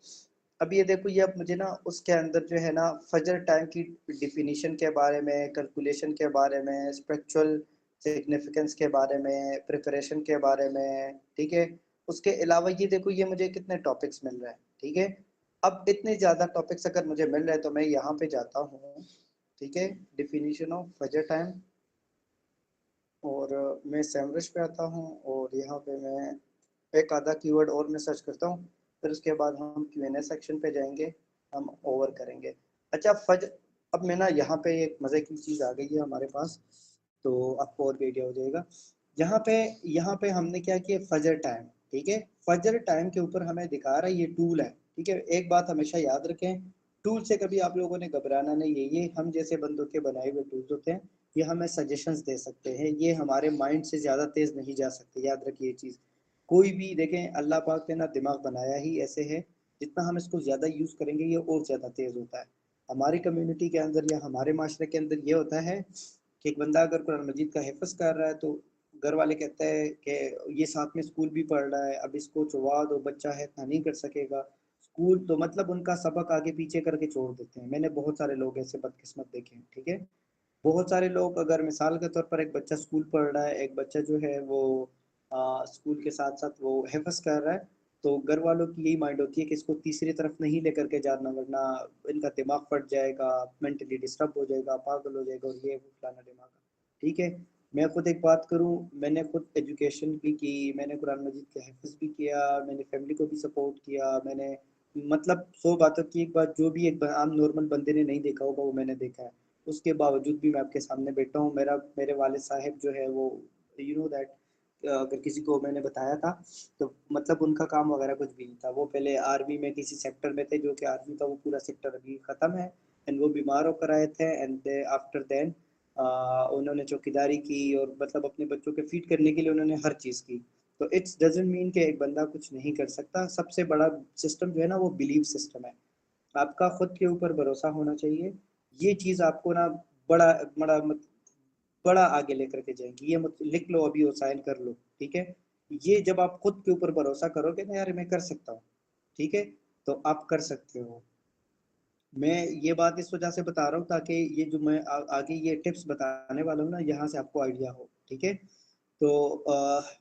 अब ये देखो, ये अब मुझे ना उसके अंदर जो है ना फजर टाइम की डिफिनीशन के बारे में, कैलकुलेशन के बारे में, स्पिरिचुअल सिग्निफिकेंस के बारे में, प्रिपरेशन के बारे में, ठीक है। उसके अलावा ये देखो ये मुझे कितने टॉपिक्स मिल रहे हैं, ठीक है। अब इतने ज़्यादा टॉपिक्स अगर मुझे मिल रहे हैं तो मैं यहाँ पे जाता हूँ, ठीक है, डिफिनीशन ऑफ फजर टाइम, और मैं सैमरश पे आता हूँ, और यहाँ पे मैं एक आधा कीवर्ड और मैं सर्च करता हूँ। फिर उसके बाद हम Q&A सेक्शन पे जाएंगे, हम ओवर करेंगे। अच्छा फज अब मैं ना यहाँ पे एक मज़े की चीज़ आ गई है हमारे पास, तो आपको और भी आइडिया हो जाएगा। यहाँ पे हमने क्या किया, फजर टाइम, ठीक है। फजर टाइम के ऊपर हमें दिखा रहा है ये टूल है, ठीक है। एक बात हमेशा याद रखें, टूल से कभी आप लोगों ने घबराना नहीं है। ये हम जैसे बंदों के बनाए हुए टूल्स होते हैं, ये हमें सजेशंस दे सकते हैं, ये हमारे माइंड से ज़्यादा तेज़ नहीं जा सकते, याद रखिए ये चीज़। कोई भी देखें, अल्लाह पाक ने ना दिमाग बनाया ही ऐसे है, जितना हम इसको ज़्यादा यूज़ करेंगे ये और ज़्यादा तेज़ होता है। हमारी कम्युनिटी के अंदर या हमारे माशरे के अंदर ये होता है कि एक बंदा अगर कुरान मजीद का हिफ्ज़ कर रहा है तो घर वाले कहते हैं कि ये साथ में स्कूल भी पढ़ रहा है, अब इसको छुड़वा दो, बच्चा है इतना नहीं कर सकेगा। स्कूल तो मतलब उनका सबक आगे पीछे करके छोड़ देते हैं। मैंने बहुत सारे लोग ऐसे बदकिस्मत देखे हैं, ठीक है। बहुत सारे लोग, अगर मिसाल के तौर पर एक बच्चा स्कूल पढ़ रहा है, एक बच्चा जो है वो स्कूल के साथ साथ वो हिफ्ज़ कर रहा है, तो घर वालों की यही माइंड होती है कि इसको तीसरी तरफ नहीं लेकर के जाना, वरना इनका दिमाग फट जाएगा, मेंटली डिस्टर्ब हो जाएगा, पागल हो जाएगा, और ये वो फलाना दिमाग, ठीक है। मैं खुद एक बात करूं, मैंने खुद एजुकेशन भी की, मैंने कुरान मजीद का हिफ्ज़ भी किया, मैंने फैमिली को भी सपोर्ट किया, मैंने मतलब 100 बातों की एक बात जो भी एक आम नॉर्मल बंदे ने नहीं देखा होगा वो मैंने देखा है। उसके बावजूद भी मैं आपके सामने बैठा हूँ। मेरे वालिद साहब जो है वो, यू नो दैट, अगर किसी को मैंने बताया था तो मतलब उनका काम वगैरह कुछ भी नहीं था। वो पहले आर्मी में किसी सेक्टर में थे, जो कि आर्मी का वो पूरा सेक्टर अभी ख़त्म है, एंड वो बीमार होकर आए थे, एंड आफ्टर देन उन्होंने चौकीदारी की, और मतलब अपने बच्चों के फीड करने के लिए उन्होंने हर चीज़ की। तो इट्स डजेंट मीन कि एक बंदा कुछ नहीं कर सकता। सबसे बड़ा सिस्टम जो है ना वो बिलीव सिस्टम है। आपका खुद के ऊपर भरोसा होना चाहिए। ये चीज़ आपको ना बड़ा बड़ा बड़ा आगे लेकर के जाएंगी। ये मत लिख लो अभी और साइन कर लो, ठीक है। ये जब आप खुद के ऊपर भरोसा करोगे ना, यार मैं कर सकता हूँ, ठीक है, तो आप कर सकते हो। मैं ये बात इस वजह से बता रहा हूँ ताकि ये जो मैं आगे ये टिप्स बताने वाला हूँ ना, यहाँ से आपको आइडिया हो, ठीक है। तो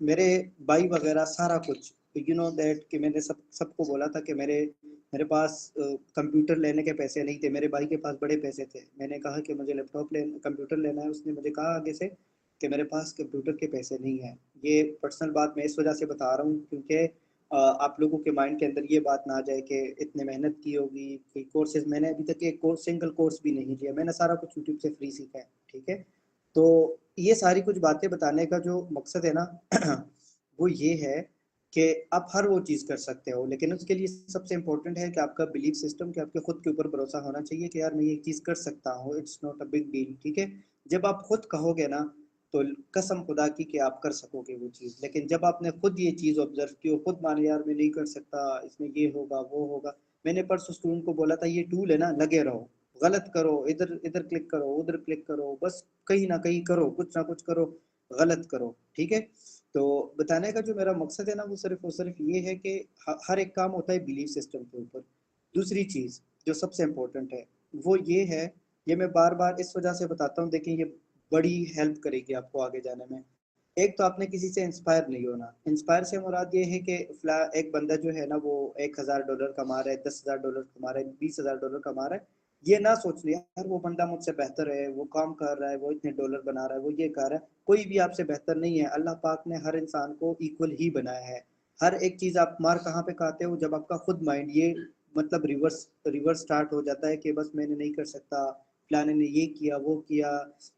मेरे भाई वगैरह सारा कुछ, यू नो दैट, कि मैंने सबको बोला था कि मेरे मेरे पास कंप्यूटर लेने के पैसे नहीं थे। मेरे भाई के पास बड़े पैसे थे। मैंने कहा कि मुझे कंप्यूटर लेना है। उसने मुझे कहा आगे से कि मेरे पास कंप्यूटर के पैसे नहीं है। ये पर्सनल बात मैं इस वजह से बता रहा हूँ क्योंकि आप लोगों के माइंड के अंदर ये बात ना आ जाए कि इतने मेहनत की होगी, कोई कोर्सेज। मैंने अभी तक एक कोर्स, सिंगल कोर्स भी नहीं लिया। मैंने सारा कुछ यूट्यूब से फ्री सीखा है, ठीक है। तो ये सारी कुछ बातें बताने का जो मकसद है ना वो ये है कि आप हर वो चीज़ कर सकते हो, लेकिन उसके लिए सबसे इम्पोर्टेंट है कि आपका बिलीफ सिस्टम, कि आपके खुद के ऊपर भरोसा होना चाहिए कि यार मैं ये चीज़ कर सकता हूँ, it's not a big deal, ठीक है। जब आप खुद कहोगे ना, तो कसम खुदा की कि आप कर सकोगे वो चीज़। लेकिन जब आपने खुद ये चीज़ ऑब्जर्व की, खुद माने यार मैं नहीं कर सकता, इसमें ये होगा वो होगा। मैंने परसों स्टूडेंट को बोला था ये टूल है ना, लगे रहो, गलत करो, इधर इधर क्लिक करो, उधर क्लिक करो, बस कहीं ना कहीं करो, कुछ ना कुछ करो, गलत करो, ठीक है। तो बताने का जो मेरा मकसद है ना वो सिर्फ ये है कि हर एक काम होता है बिलीफ सिस्टम के ऊपर। दूसरी चीज़ जो सबसे इम्पोर्टेंट है वो ये है ये मैं बार बार इस वजह से बताता हूँ, देखिए ये बड़ी हेल्प करेगी आपको आगे जाने में। एक तो आपने किसी से इंस्पायर नहीं होना। इंस्पायर से मुराद ये है कि एक बंदा जो है ना वो $1000 कमा रहा है, $10,000 कमा रहा है, $20,000 कमा रहा है, ये ना सोच लिया यार वो बंदा मुझसे बेहतर है, वो काम कर रहा है, वो इतने डॉलर बना रहा है, वो ये कर रहा है। कोई भी आपसे बेहतर नहीं है। अल्लाह पाक ने हर इंसान को इक्वल ही बनाया है। हर एक चीज आप मार कहाँ पे खाते हो, जब आपका खुद माइंड ये मतलब रिवर्स रिवर्स स्टार्ट हो जाता है कि बस मैंने नहीं कर सकता, फलाने ने ये किया वो किया।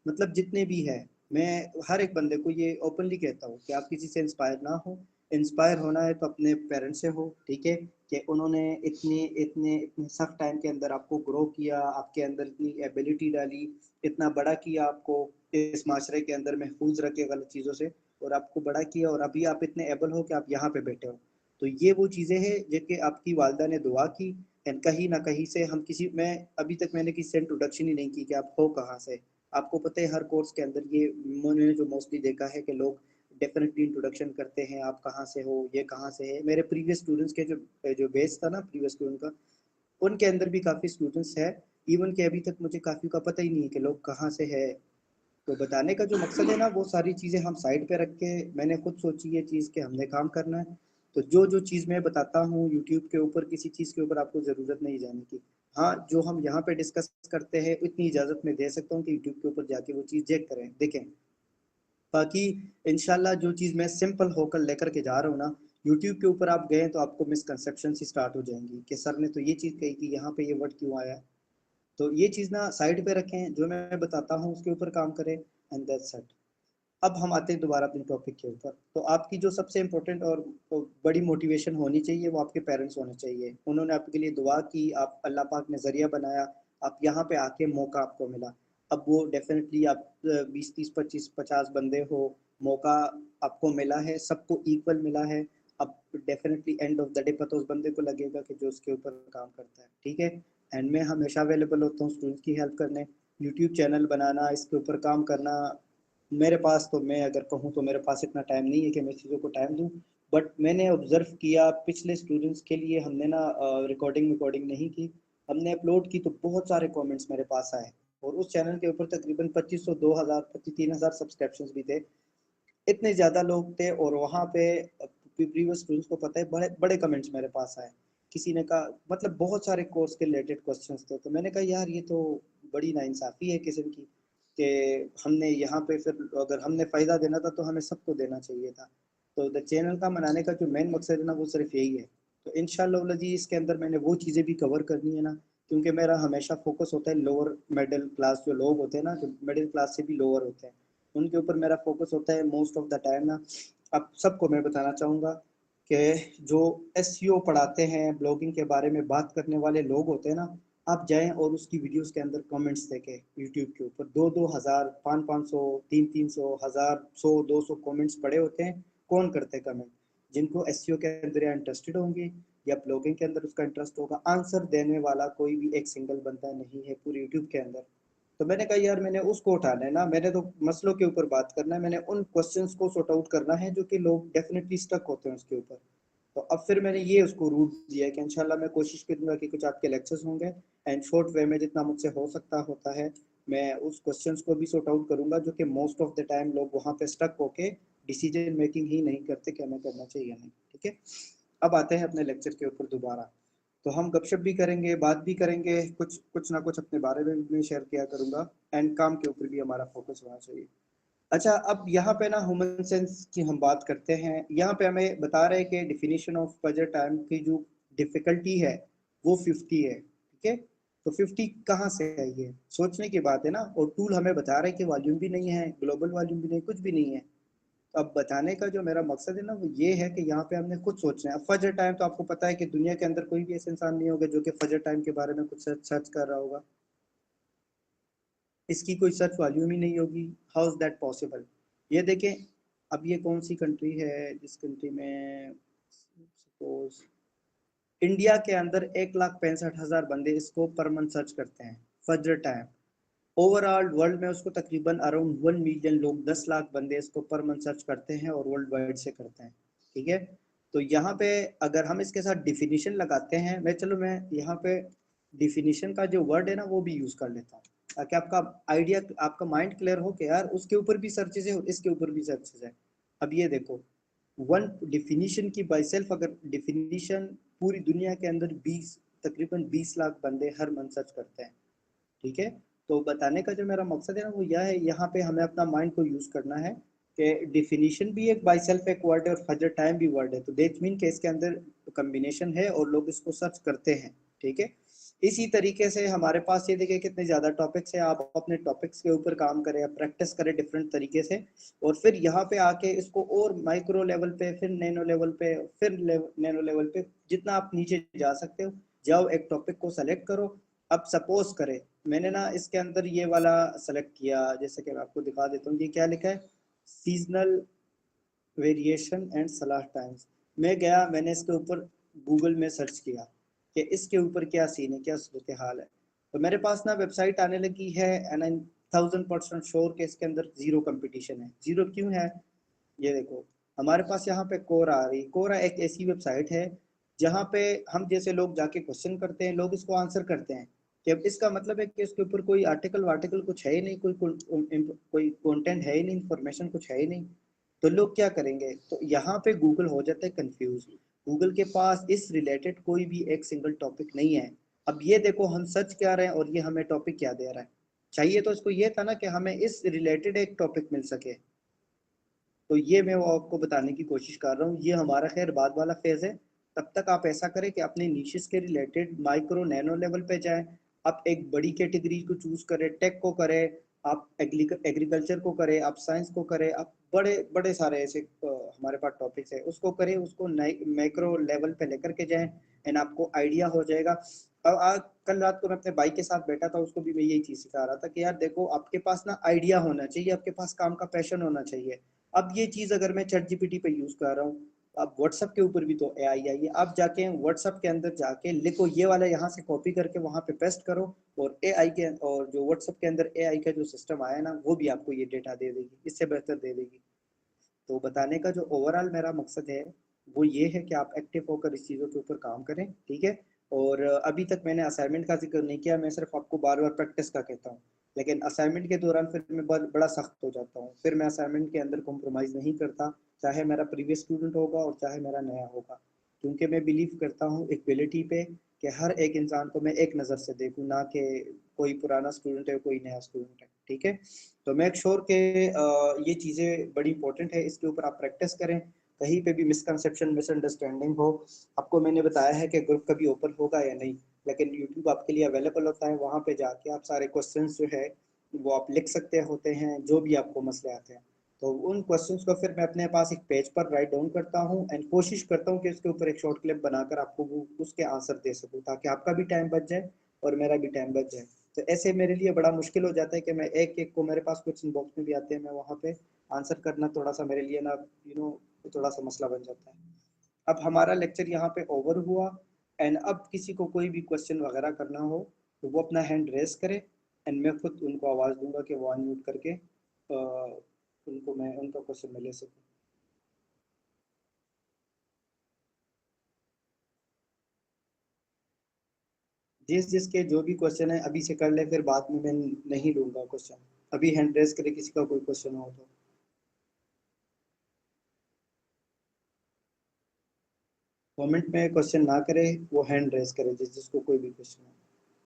मतलब जितने भी है, मैं हर एक बंदे को ये ओपनली कहता हूँ कि आप किसी से इंस्पायर ना हो। इंस्पायर होना है तो अपने पेरेंट्स से हो, ठीक है, कि उन्होंने इतने इतने इतने सख्त टाइम के अंदर आपको ग्रो किया, आपके अंदर इतनी एबिलिटी डाली, इतना बड़ा किया आपको, इस माशरे के अंदर महफूज रखे गलत चीज़ों से, और आपको बड़ा किया, और अभी आप इतने एबल हो कि आप यहाँ पे बैठे हो। तो ये वो चीज़ें हैं जिनके आपकी वालदा ने दुआ की। एंड कहीं ना कहीं से हम किसी मैं अभी तक मैंने किसी से इंट्रोडक्शन ही नहीं की कि आप हो कहाँ से। आपको पता है हर कोर्स के अंदर ये मैंने जो मोस्टली देखा है कि लोग डेफिनेटली इंट्रोडक्शन करते हैं, आप कहाँ से हो, ये कहाँ से है। मेरे प्रीवियस स्टूडेंट्स के जो जो बेस था ना प्रीवियस स्टूडेंट का, उनके अंदर भी काफ़ी स्टूडेंट्स है, इवन कि अभी तक मुझे काफ़ी का पता ही नहीं है कि लोग कहाँ से है। तो बताने का जो मकसद है ना, वो सारी चीज़ें हम साइड पे रख के मैंने खुद सोची ये चीज़ कि हमने काम करना है। तो जो जो चीज़ मैं बताता हूँ यूट्यूब के ऊपर, किसी चीज़ के ऊपर आपको ज़रूरत नहीं जाने की। हाँ, जो हम यहाँ पे डिस्कस करते हैं इतनी इजाज़त मैं दे सकता हूँ कि यूट्यूब के ऊपर जाके वो चीज़ चेक करें, देखें। बाकी इंशाल्लाह जो चीज़ मैं सिंपल होकर लेकर के जा रहा हूँ ना, यूट्यूब के ऊपर आप गए तो आपको मिसकंसेप्शन ही स्टार्ट हो जाएंगी कि सर ने तो ये चीज़ कही कि यहाँ पे ये वर्ड क्यों आया। तो ये चीज़ ना साइड पे रखें, जो मैं बताता हूँ उसके ऊपर काम करें, एंड दैट्स इट। अब हम आते हैं दोबारा अपने टॉपिक के ऊपर। तो आपकी जो सबसे इम्पोर्टेंट और बड़ी मोटिवेशन होनी चाहिए वो आपके पेरेंट्स होने चाहिए। उन्होंने आपके लिए दुआ की, आप अल्लाह पाक ने ज़रिया बनाया, आप यहाँ पे आके मौका आपको मिला। अब वो डेफिनेटली आप 20 30 25 50 बंदे हो, मौका आपको मिला है, सबको इक्वल मिला है। अब definitely end of the day पता उस बंदे को लगेगा कि जो उसके ऊपर काम करता है, ठीक है। एंड मैं हमेशा अवेलेबल होता हूँ स्टूडेंट्स की हेल्प करने। यूट्यूब चैनल बनाना, इसके ऊपर काम करना, मेरे पास तो मैं अगर कहूँ तो मेरे पास इतना टाइम नहीं है कि मैं चीज़ों को टाइम दूँ। बट मैंने ऑब्जर्व किया पिछले स्टूडेंट्स के लिए हमने ना रिकॉर्डिंग रिकॉर्डिंग नहीं की, हमने अपलोड की तो बहुत सारे कमेंट्स मेरे पास आए। और उस चैनल के ऊपर तकरीबन 2500 2000 3000 सब्सक्रिप्शंस भी थे, इतने ज़्यादा लोग थे। और वहाँ पे प्रीवियस स्टूडेंट्स को पता है बड़े बड़े कमेंट्स मेरे पास आए। किसी ने कहा मतलब बहुत सारे कोर्स के रिलेटेड क्वेश्चंस थे, तो मैंने कहा यार ये तो बड़ी नाइंसाफ़ी है किस्म की, कि हमने यहाँ पे फिर अगर हमने फ़ायदा देना था तो हमें सबको देना चाहिए था। तो द चैनल का बनाने का जो मेन मकसद है ना वो सिर्फ यही है। तो इंशाल्लाह जी इसके अंदर मैंने वो चीज़ें भी कवर करनी है ना, क्योंकि मेरा हमेशा फोकस होता है लोअर मिडिल क्लास जो लोग होते हैं ना, जो मिडिल क्लास से भी लोअर होते हैं, उनके ऊपर मेरा फोकस होता है मोस्ट ऑफ द टाइम ना। अब सबको मैं बताना चाहूँगा कि जो एसईओ पढ़ाते हैं, ब्लॉगिंग के बारे में बात करने वाले लोग होते हैं ना, आप जाएं और उसकी वीडियोस के अंदर कमेंट्स देखें। यूट्यूब के ऊपर 2-2 हज़ार 500 500 300 300 हज़ार 100 200 कमेंट्स पड़े होते हैं। कौन करते कमेंट? जिनको एसईओ के अंदर या इंटरेस्टेड होंगे या ब्लॉगिंग के अंदर उसका इंटरेस्ट होगा। आंसर देने वाला कोई भी एक सिंगल बंदा नहीं है पूरे यूट्यूब के अंदर। तो मैंने कहा यार मैंने उसको उठाना है ना, मैंने तो मसलों के ऊपर बात करना है, मैंने उन क्वेश्चंस को सॉर्ट आउट करना है जो कि लोग डेफिनेटली स्टक होते हैं उसके ऊपर। तो अब फिर मैंने ये उसको रूट दिया कि इंशाल्लाह मैं कोशिश करूंगा कि कुछ आपके लेक्चर्स होंगे, एंड शॉर्ट वे में जितना मुझसे हो सकता होता है मैं उस क्वेश्चंस को भी सॉर्ट आउट करूंगा जो कि मोस्ट ऑफ द टाइम लोग वहां पे स्टक होके डिसीजन मेकिंग ही नहीं करते कि हमें करना चाहिए नहीं, ठीक है। अब आते हैं अपने लेक्चर के ऊपर दोबारा। तो हम गपशप भी करेंगे, बात भी करेंगे, कुछ कुछ ना कुछ अपने बारे में भी शेयर किया करूंगा, एंड काम के ऊपर भी हमारा फोकस होना चाहिए। अच्छा, अब यहाँ पे ना ह्यूमन सेंस की हम बात करते हैं। यहाँ पे हमें बता रहे हैं कि डिफिनीशन ऑफ बजट टाइम की जो डिफिकल्टी है वो 50 है, ठीक है। तो 50 कहाँ से आई है, सोचने की बात है ना। और टूल हमें बता रहे हैं कि वॉल्यूम भी नहीं है, ग्लोबल वॉल्यूम भी नहीं, कुछ भी नहीं है। तो अब बताने का जो मेरा मकसद है ना वो ये है कि यहाँ पे हमने खुद सोचना है। अब फजर टाइम तो आपको पता है कि दुनिया के अंदर कोई भी ऐसा इंसान नहीं होगा जो कि फजर टाइम के बारे में कुछ सर्च सर्च कर रहा होगा, इसकी कोई सर्च वॉल्यूम ही नहीं होगी। How is that possible? ये देखें, अब ये कौन सी कंट्री है जिस कंट्री में सपोज इंडिया के अंदर 1,65,000 बंदे इसको पर मंथ सर्च करते हैं फजर टाइम। ओवरऑल वर्ल्ड में उसको तकरीबन अराउंड 1 मिलियन लोग, 10 लाख बंदे इसको पर मंथ सर्च करते हैं और वर्ल्ड वाइड से करते हैं, ठीक है। तो यहाँ पे अगर हम इसके साथ डिफिनीशन लगाते हैं, मैं चलो मैं यहाँ पे डिफिनीशन का जो वर्ड है ना वो भी यूज कर लेता हूँ। ताकि आपका आइडिया, आपका माइंड क्लियर हो कि यार उसके ऊपर भी सर्चेज है और इसके ऊपर भी सर्चेज है। अब ये देखो, वन डिफिनीशन की बाई सेल्फ, अगर डिफिनीशन पूरी दुनिया के अंदर 20, तकरीबन 20 लाख बंदे हर मंथ सर्च करते हैं, ठीक है। तो बताने का जो मेरा मकसद है ना वो यह है, यहाँ पे हमें अपना माइंड को यूज करना है कि डिफिनीशन भी एक बाई सेल्फ एक वर्ड है और फजर टाइम भी वर्ड है, तो दैट मीन के इसके अंदर कम्बिनेशन है और लोग इसको सर्च करते हैं, ठीक है। इसी तरीके से हमारे पास ये देखिए कितने ज्यादा टॉपिक्स है, आप अपने टॉपिक्स के ऊपर काम करें, आप प्रैक्टिस करें डिफरेंट तरीके से, और फिर यहाँ पे आके इसको और माइक्रो लेवल पे, फिर नैनो लेवल पे, फिर नैनो लेवल पे, जितना आप नीचे जा सकते हो जाओ, एक टॉपिक को सेलेक्ट करो। अब सपोज करें मैंने ना इसके अंदर ये वाला सेलेक्ट किया, जैसे कि मैं आपको दिखा देता हूँ, ये क्या लिखा है, सीजनल वेरिएशन एंड सलाह टाइम्स। मैं गया, मैंने इसके ऊपर गूगल में सर्च किया कि इसके ऊपर क्या सीन है, क्या सूरत हाल है, तो मेरे पास ना वेबसाइट आने लगी है, एंड आई 1000% श्योर के इसके अंदर जीरो कंपटीशन है। जीरो क्यों है, ये देखो, हमारे पास यहाँ पे कोरा आ रही, कोरा एक ऐसी वेबसाइट है जहाँ पे हम जैसे लोग जाके क्वेश्चन करते हैं, लोग इसको आंसर करते हैं, कि अब इसका मतलब है कि इसके ऊपर कोई आर्टिकल वार्टिकल कुछ है ही नहीं, कोई कंटेंट है ही नहीं, इंफॉर्मेशन कुछ है ही नहीं, तो लोग क्या करेंगे, तो यहाँ पे गूगल हो जाता है कंफ्यूज। गूगल के पास इस रिलेटेड कोई भी एक सिंगल टॉपिक नहीं है। अब ये देखो हम सर्च क्या रहे हैं और ये हमें टॉपिक क्या दे रहा है, चाहिए तो इसको ये था ना कि हमें इस रिलेटेड एक टॉपिक मिल सके। तो ये मैं वो आपको बताने की कोशिश कर रहा हूँ, ये हमारा खैर बाद वाला फेज है। तब तक आप ऐसा करें कि अपने निशिस के रिलेटेड माइक्रो नैनो लेवल पे जाएं, आप एक बड़ी कैटेगरी को चूज करें, टेक को करें, आप एग्रीकल्चर को करें, आप साइंस को करें, आप बड़े बड़े सारे ऐसे हमारे पास टॉपिक्स है, उसको करें, उसको मैक्रो लेवल पे लेकर के जाएं, एंड आपको आइडिया हो जाएगा। अब आज कल रात को मैं अपने भाई के साथ बैठा था, उसको भी मैं यही चीज सिखा रहा था कि यार देखो आपके पास ना आइडिया होना चाहिए, आपके पास काम का पैशन होना चाहिए। अब ये चीज अगर मैं चैट जीपीटी पे यूज कर रहा हूँ, अब व्हाट्सएप के ऊपर भी तो एआई आई है, आप जाके व्हाट्सएप के अंदर जाके लिखो ये वाला, यहाँ से कॉपी करके वहां पे पेस्ट करो, और एआई के, और जो व्हाट्सएप के अंदर एआई का जो सिस्टम आया ना वो भी आपको ये डेटा दे देगी, इससे बेहतर दे देगी। तो बताने का जो ओवरऑल मेरा मकसद है वो ये है कि आप एक्टिव होकर इस चीज़ों के ऊपर काम करें, ठीक है। और अभी तक मैंने असाइनमेंट का जिक्र नहीं किया, मैं सिर्फ आपको बार बार प्रैक्टिस का कहता हूँ, लेकिन असाइनमेंट के दौरान फिर मैं बड़ा सख्त हो जाता हूँ, फिर मैं असाइनमेंट के अंदर कॉम्प्रोमाइज़ नहीं करता, चाहे मेरा प्रीवियस स्टूडेंट होगा और चाहे मेरा नया होगा, क्योंकि मैं बिलीव करता हूँ इक्वलिटी पे, कि हर एक इंसान को मैं एक नज़र से देखूँ, ना कि कोई पुराना स्टूडेंट है कोई नया स्टूडेंट है, ठीक है। तो मेक श्योर के ये चीज़ें बड़ी इंपॉर्टेंट है, इसके ऊपर आप प्रैक्टिस करें, कहीं पे भी मिसकंसेप्शन मिसअंडरस्टैंडिंग हो। आपको मैंने बताया है कि ग्रुप कभी ओपन होगा या नहीं, लेकिन यूट्यूब आपके लिए अवेलेबल होता है, वहाँ पे जाके आप सारे क्वेश्चंस जो है वो आप लिख सकते होते हैं, जो भी आपको मसले आते हैं, तो उन क्वेश्चंस को फिर मैं अपने पास एक पेज पर राइट डाउन करता हूँ, एंड कोशिश करता हूँ कि उसके ऊपर एक शॉर्ट क्लिप बनाकर आपको वो उसके आंसर दे सकूँ, ताकि आपका भी टाइम बच जाए और मेरा भी टाइम बच जाए। तो ऐसे मेरे लिए बड़ा मुश्किल हो जाता है कि मैं एक एक को, मेरे पास क्वेश्चन बॉक्स में भी आते हैं, मैं वहाँ पे आंसर करना थोड़ा सा मेरे लिए ना, थोड़ा सा मसला बन जाता है। अब हमारा लेक्चर यहाँ पे ओवर हुआ, एंड अब किसी को कोई भी क्वेश्चन वगैरह करना हो तो वो अपना हैंड रेस करे, एंड मैं खुद उनको आवाज़ दूंगा कि वो अनम्यूट करके उनको मैं उनका क्वेश्चन में ले सकूँ। जिस जिसके जो भी क्वेश्चन है अभी से कर ले, फिर बाद में मैं नहीं लूंगा क्वेश्चन, अभी हैंड रेस करे किसी का कोई क्वेश्चन हो तो। कमेंट में क्वेश्चन ना करे, वो हैंड रेस करे जिस जिसको कोई भी क्वेश्चन हो।